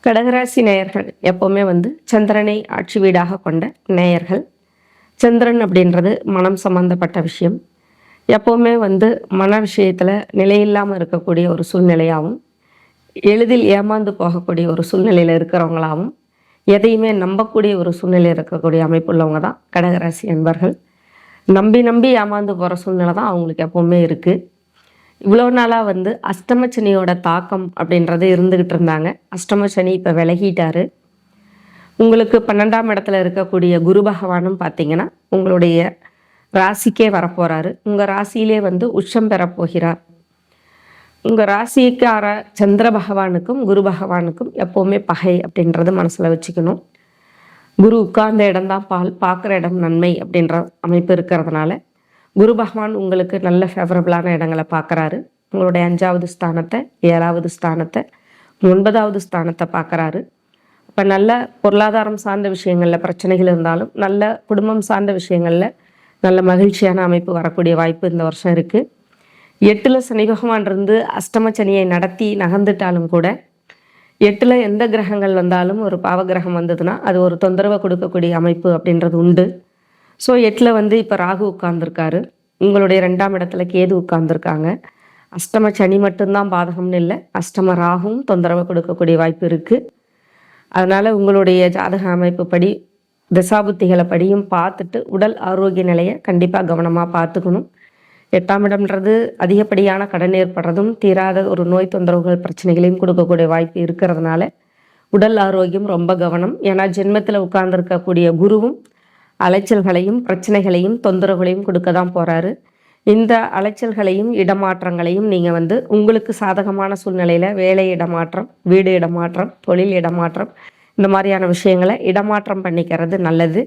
கடகராசி நேயர்கள் எப்போவுமே சந்திரனை ஆட்சி வீடாக கொண்ட நேயர்கள். சந்திரன் அப்படின்றது மனம் சம்பந்தப்பட்ட விஷயம். எப்போவுமே மன விஷயத்தில் நிலையில்லாமல் இருக்கக்கூடிய ஒரு சூழ்நிலையாகவும், எளிதில் ஏமாந்து போகக்கூடிய ஒரு சூழ்நிலையில் இருக்கிறவங்களாகவும், எதையுமே நம்பக்கூடிய ஒரு சூழ்நிலையில் இருக்கக்கூடிய அமைப்புள்ளவங்க தான் கடகராசி என்பர்கள். நம்பி நம்பி ஏமாந்து போகிற சூழ்நிலை தான் அவங்களுக்கு எப்போவுமே இருக்குது. இவ்வளோ நாளாக அஷ்டம சனியோட தாக்கம் அப்படின்றது இருந்துக்கிட்டு இருந்தாங்க. அஷ்டம சனி இப்போ விலகிட்டாரு. உங்களுக்கு 12ஆம் இடத்துல இருக்கக்கூடிய குரு பகவானும் பார்த்தீங்கன்னா உங்களுடைய ராசிக்கே வரப்போகிறாரு. உங்கள் ராசியிலே உச்சம் பெறப்போகிறார். உங்கள் ராசிக்கார சந்திர பகவானுக்கும் குரு பகவானுக்கும் எப்போவுமே பகை அப்படின்றது மனசில் வச்சுக்கணும். குரு உட்கார்ந்த இடம்தான் பார்க்குற இடம் நன்மை அப்படின்ற அமைப்பு இருக்கிறதுனால குரு பகவான் உங்களுக்கு நல்ல ஃபேவரபிளான இடங்களை பார்க்குறாரு. உங்களுடைய 5வது ஸ்தானத்தை, 7வது ஸ்தானத்தை, 9வது ஸ்தானத்தை பார்க்குறாரு. இப்போ நல்ல பொருளாதாரம் சார்ந்த விஷயங்களில் பிரச்சனைகள் இருந்தாலும், நல்ல குடும்பம் சார்ந்த விஷயங்களில் நல்ல மகிழ்ச்சியான அமைப்பு வரக்கூடிய வாய்ப்பு இந்த வருஷம் இருக்குது. 8ல் சனி பகவான் இருந்து அஷ்டம சனியை நடத்தி நகர்ந்துட்டாலும் கூட, 8ல் எந்த கிரகங்கள் வந்தாலும் ஒரு பாவகிரகம் வந்ததுன்னா அது ஒரு தொந்தரவை கொடுக்கக்கூடிய அமைப்பு அப்படின்றது உண்டு. ஸோ 8ல் இப்போ ராகு உட்கார்ந்துருக்காரு. உங்களுடைய 2ஆம் இடத்துல கேது உட்கார்ந்துருக்காங்க. அஷ்டம சனி மட்டும்தான் பாதகம்னு இல்லை, அஷ்டம ராகுவும் தொந்தரவை கொடுக்கக்கூடிய வாய்ப்பு இருக்குது. அதனால் உங்களுடைய ஜாதக அமைப்பு படி, தசாபுத்திகளை படியும் பார்த்துட்டு உடல் ஆரோக்கிய நிலையை கண்டிப்பாக கவனமாக பார்த்துக்கணும். 8ஆம் இடம்ன்றது அதிகப்படியான கடன் ஏற்படுறதும், தீராத ஒரு நோய் தொந்தரவுகள் பிரச்சனைகளையும் கொடுக்கக்கூடிய வாய்ப்பு இருக்கிறதுனால உடல் ஆரோக்கியம் ரொம்ப கவனம். ஏன்னா ஜென்மத்தில் உட்கார்ந்துருக்கக்கூடிய குருவும் அலைச்சல்களையும் பிரச்சனைகளையும் தொந்தரவுகளையும் கொடுக்க தான் போகிறாரு. இந்த அலைச்சல்களையும் இடமாற்றங்களையும் நீங்கள் உங்களுக்கு சாதகமான சூழ்நிலையில் வேலை இடமாற்றம், வீடு இடமாற்றம், தொழில் இடமாற்றம், இந்த மாதிரியான விஷயங்களை இடமாற்றம் பண்ணிக்கிறது நல்லது.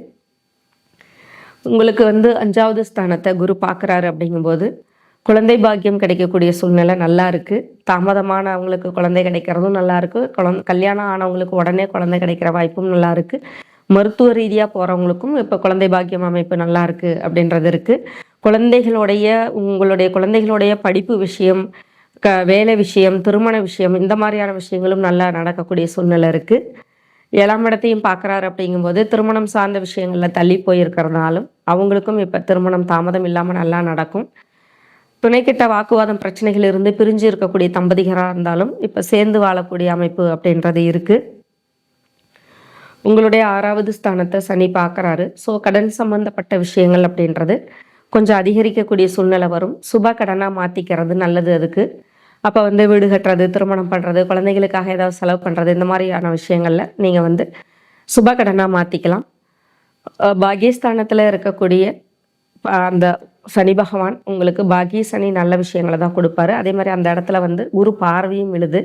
உங்களுக்கு 5வது ஸ்தானத்தை குரு பார்க்குறாரு. அப்படிங்கும்போது குழந்தை பாக்கியம் கிடைக்கக்கூடிய சூழ்நிலை நல்லா இருக்குது. தாமதமான அவங்களுக்கு குழந்தை கிடைக்கிறதும் நல்லா இருக்குது. கல்யாணம் ஆனவங்களுக்கு உடனே குழந்தை கிடைக்கிற வாய்ப்பும் நல்லா இருக்குது. மருத்துவ ரீதியாக போகிறவங்களுக்கும் இப்போ குழந்தை பாக்கியம் அமைப்பு நல்லா இருக்குது அப்படின்றது இருக்குது. உங்களுடைய குழந்தைகளுடைய படிப்பு விஷயம், வேலை விஷயம், திருமண விஷயம், இந்த மாதிரியான விஷயங்களும் நல்லா நடக்கக்கூடிய சூழ்நிலை இருக்குது. 7ஆம் இடத்தையும் பார்க்குறாரு. அப்படிங்கும்போது திருமணம் சார்ந்த விஷயங்களில் தள்ளி போயிருக்கிறதுனாலும் அவங்களுக்கும் இப்போ திருமணம் தாமதம் இல்லாமல் நல்லா நடக்கும். துணைக்கிட்ட வாக்குவாதம் பிரச்சனைகள் இருந்து பிரிஞ்சு இருக்கக்கூடிய தம்பதிகராக இருந்தாலும் இப்போ சேர்ந்து வாழக்கூடிய அமைப்பு அப்படின்றது இருக்குது. உங்களுடைய 6வது ஸ்தானத்தை சனி பார்க்குறாரு. ஸோ கடன் சம்பந்தப்பட்ட விஷயங்கள் அப்படின்றது கொஞ்சம் அதிகரிக்கக்கூடிய சூழ்நிலை வரும். சுப கடனாக மாற்றிக்கிறது நல்லது. அதுக்கு அப்போ வீடு கட்டுறது, திருமணம் பண்ணுறது, குழந்தைகளுக்காக ஏதாவது செலவு பண்ணுறது, இந்த மாதிரியான விஷயங்களில் நீங்கள் சுப கடனாக மாற்றிக்கலாம். பாகியஸ்தானத்தில் இருக்கக்கூடிய அந்த சனி பகவான் உங்களுக்கு பாகிய சனி நல்ல விஷயங்களை தான் கொடுப்பாரு. அதே மாதிரி அந்த இடத்துல குரு பார்வையும் விழுது.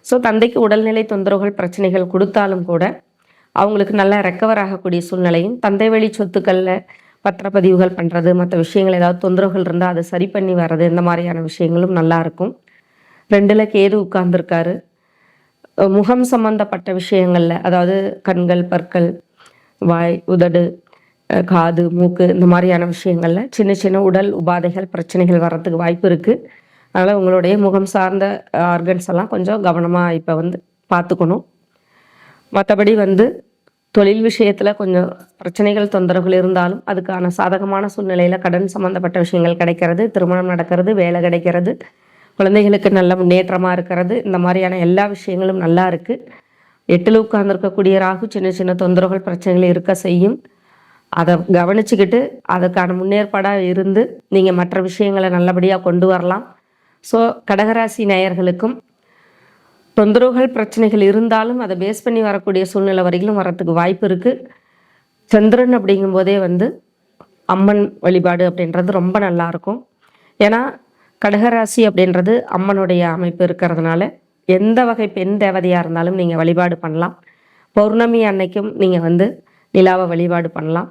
ஸோ தந்தைக்கு உடல்நிலை தொந்தரவுகள் பிரச்சனைகள் கொடுத்தாலும் கூட அவங்களுக்கு நல்லா ரெக்கவர் ஆகக்கூடிய சூழ்நிலையும், தந்தை வழி சொத்துக்களில் பத்திரப்பதிவுகள் பண்ணுறது, மற்ற விஷயங்கள் ஏதாவது தொந்தரவுகள் இருந்தால் அதை சரி பண்ணி வர்றது, இந்த மாதிரியான விஷயங்களும் நல்லா இருக்கும். 2ல் கேது உட்கார்ந்துருக்காரு. முகம் சம்பந்தப்பட்ட விஷயங்களில், அதாவது கண்கள், பற்கள், வாய், உதடு, காது, மூக்கு, இந்த மாதிரியான விஷயங்களில் சின்ன சின்ன உடல் உபாதைகள் பிரச்சனைகள் வர்றதுக்கு வாய்ப்பு இருக்குது. அதனால் உங்களுடைய முகம் சார்ந்த ஆர்கன்ஸ் எல்லாம் கொஞ்சம் கவனமாக இப்போ பார்த்துக்கணும். மற்றபடி தொழில் விஷயத்தில் கொஞ்சம் பிரச்சனைகள் தொந்தரவுகள் இருந்தாலும் அதுக்கான சாதகமான சூழ்நிலையில் கடன் சம்மந்தப்பட்ட விஷயங்கள் கிடைக்கிறது, திருமணம் நடக்கிறது, வேலை கிடைக்கிறது, குழந்தைகளுக்கு நல்ல முன்னேற்றமாக இருக்கிறது, இந்த மாதிரியான எல்லா விஷயங்களும் நல்லா இருக்குது. 8ல் உட்கார்ந்துருக்கக்கூடிய ராகு சின்ன சின்ன தொந்தரவுகள் பிரச்சனைகள் இருக்க செய்யும். அதை கவனிச்சுக்கிட்டு அதுக்கான முன்னேற்பாடாக இருந்து நீங்கள் மற்ற விஷயங்களை நல்லபடியாக கொண்டு வரலாம். ஸோ கடகராசி நேயர்களுக்கும் தொந்தரவுகள் பிரச்சனைகள் இருந்தாலும் அதை பேஸ் பண்ணி வரக்கூடிய சூழ்நிலை வரையிலும் வரத்துக்கு வாய்ப்பு இருக்குது. சந்திரன் அப்படிங்கும்போதே அம்மன் வழிபாடு அப்படின்றது ரொம்ப நல்லாயிருக்கும். ஏன்னா கடகராசி அப்படின்றது அம்மனுடைய அமைப்பு இருக்கிறதுனால எந்த வகை பெண் தேவதையாக இருந்தாலும் நீங்கள் வழிபாடு பண்ணலாம். பௌர்ணமி அன்னைக்கும் நீங்கள் நிலாவை வழிபாடு பண்ணலாம்.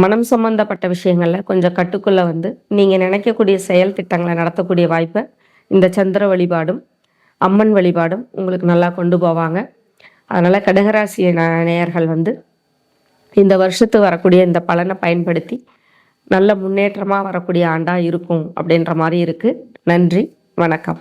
மனம் சம்பந்தப்பட்ட விஷயங்களில் கொஞ்சம் கட்டுக்குள்ளே நீங்கள் நினைக்கக்கூடிய செயல் திட்டங்களை நடத்தக்கூடிய வாய்ப்பை இந்த சந்திர வழிபாடும் அம்மன் வழிபாடும் உங்களுக்கு நல்லா கொண்டு போவாங்க. அதனால் கடகராசி நேயர்கள் இந்த வருஷத்து வரக்கூடிய இந்த பலனை பயன்படுத்தி நல்ல முன்னேற்றமாக வரக்கூடிய ஆண்டாக இருக்கும் அப்படின்ற மாதிரி இருக்குது. நன்றி, வணக்கம்.